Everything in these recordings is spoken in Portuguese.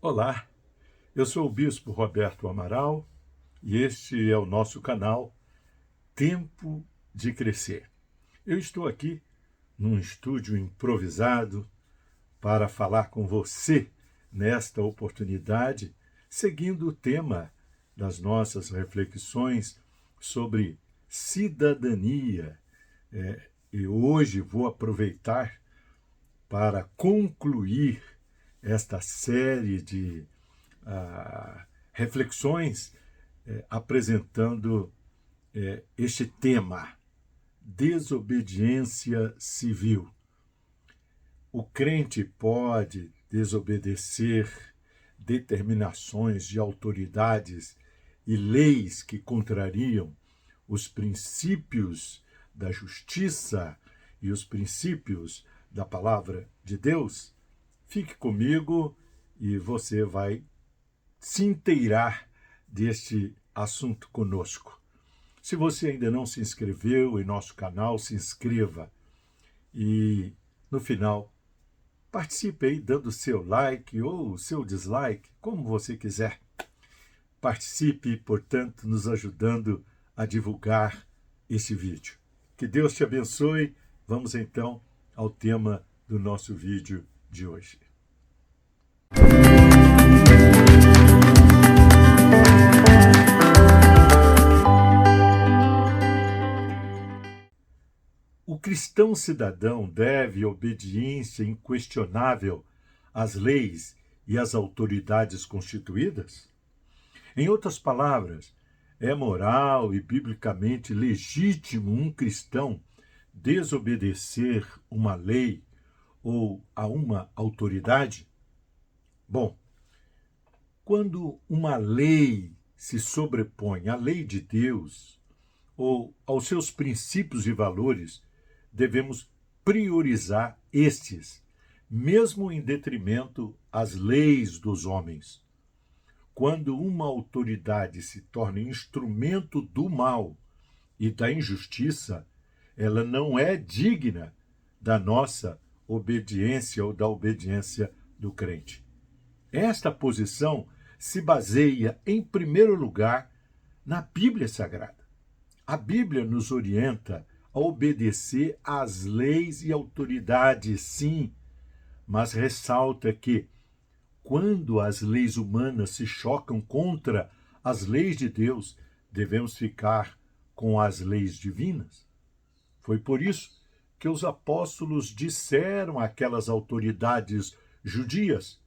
Olá, eu sou o Bispo Roberto Amaral e este é o nosso canal Tempo de Crescer. Eu estou aqui num estúdio improvisado para falar com você nesta oportunidade, seguindo o tema das nossas reflexões sobre cidadania. E hoje vou aproveitar para concluir esta série de reflexões apresentando este tema, desobediência civil. O crente pode desobedecer determinações de autoridades e leis que contrariam os princípios da justiça e os princípios da palavra de Deus? Fique comigo e você vai se inteirar deste assunto conosco. Se você ainda não se inscreveu em nosso canal, se inscreva. E, no final, participe aí dando seu like ou seu dislike, como você quiser. Participe, portanto, nos ajudando a divulgar este vídeo. Que Deus te abençoe. Vamos, então, ao tema do nosso vídeo de hoje. O cristão cidadão deve obediência inquestionável às leis e às autoridades constituídas? Em outras palavras, é moral e biblicamente legítimo um cristão desobedecer uma lei ou a uma autoridade? Bom, quando uma lei se sobrepõe à lei de Deus ou aos seus princípios e valores, devemos priorizar estes, mesmo em detrimento às leis dos homens. Quando uma autoridade se torna instrumento do mal e da injustiça, ela não é digna da nossa obediência ou da obediência do crente. Esta posição se baseia, em primeiro lugar, na Bíblia Sagrada. A Bíblia nos orienta a obedecer às leis e autoridades, sim, mas ressalta que, quando as leis humanas se chocam contra as leis de Deus, devemos ficar com as leis divinas. Foi por isso que os apóstolos disseram àquelas autoridades judias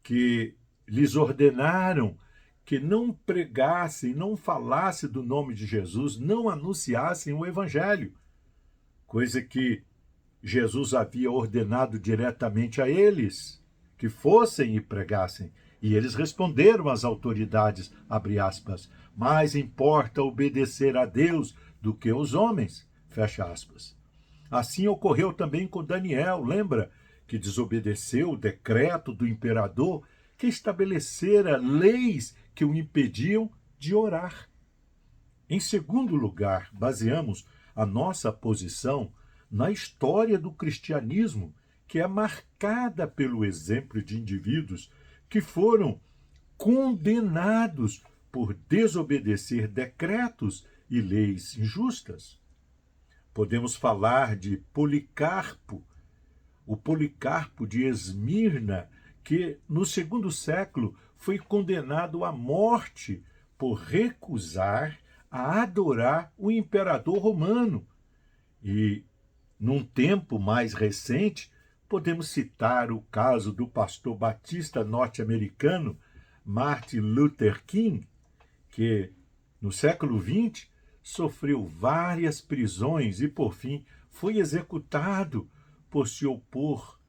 que lhes ordenaram que não pregassem, não falassem do nome de Jesus, não anunciassem o Evangelho, coisa que Jesus havia ordenado diretamente a eles, que fossem e pregassem. E eles responderam às autoridades, abre aspas, mais importa obedecer a Deus do que aos homens, fecha aspas. Assim ocorreu também com Daniel, lembra? Que desobedeceu o decreto do imperador que estabelecera leis que o impediam de orar. Em segundo lugar, baseamos a nossa posição na história do cristianismo, que é marcada pelo exemplo de indivíduos que foram condenados por desobedecer decretos e leis injustas. Podemos falar de Policarpo, o Policarpo de Esmirna, que no segundo século foi condenado à morte por recusar a adorar o imperador romano. E, num tempo mais recente, podemos citar o caso do pastor batista norte-americano Martin Luther King, que, no século XX, sofreu várias prisões e, por fim, foi executado por se opor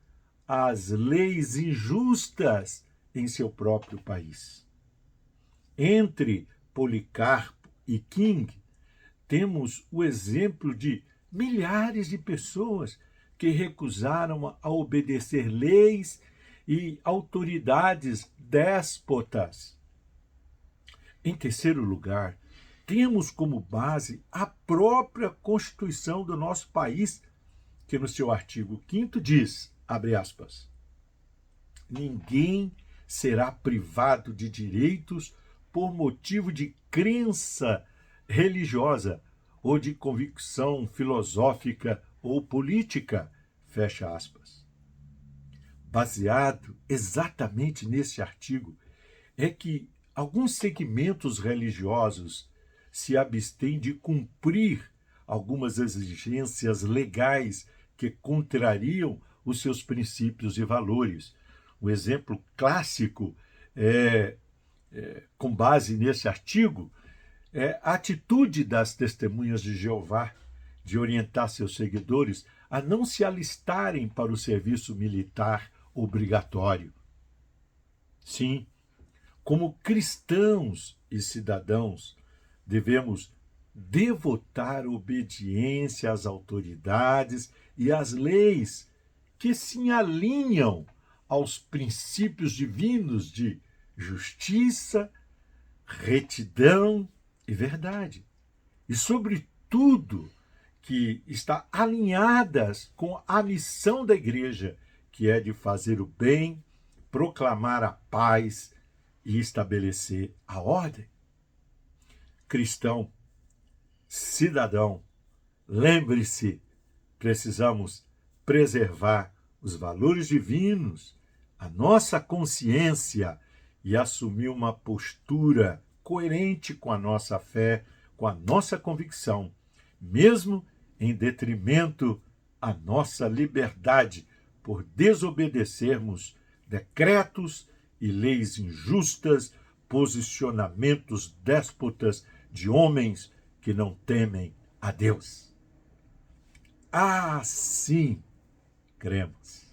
às leis injustas em seu próprio país. Entre Policarpo e King, temos o exemplo de milhares de pessoas que recusaram a obedecer leis e autoridades déspotas. Em terceiro lugar, temos como base a própria Constituição do nosso país, que no seu artigo 5º diz, abre aspas, ninguém será privado de direitos por motivo de crença religiosa ou de convicção filosófica ou política. Fecha aspas. Baseado exatamente nesse artigo, é que alguns segmentos religiosos se abstêm de cumprir algumas exigências legais que contrariam os seus princípios e valores. O exemplo clássico com base nesse artigo, é a atitude das testemunhas de Jeová de orientar seus seguidores a não se alistarem para o serviço militar obrigatório. Sim, como cristãos e cidadãos, devemos devotar obediência às autoridades e às leis que se alinham aos princípios divinos de justiça, retidão e verdade. E, sobretudo, que está alinhadas com a missão da igreja, que é de fazer o bem, proclamar a paz e estabelecer a ordem. Cristão, cidadão, lembre-se, precisamos preservar os valores divinos, a nossa consciência e assumir uma postura coerente com a nossa fé, com a nossa convicção, mesmo em detrimento à nossa liberdade, por desobedecermos decretos e leis injustas, posicionamentos déspotas de homens que não temem a Deus. Assim cremos.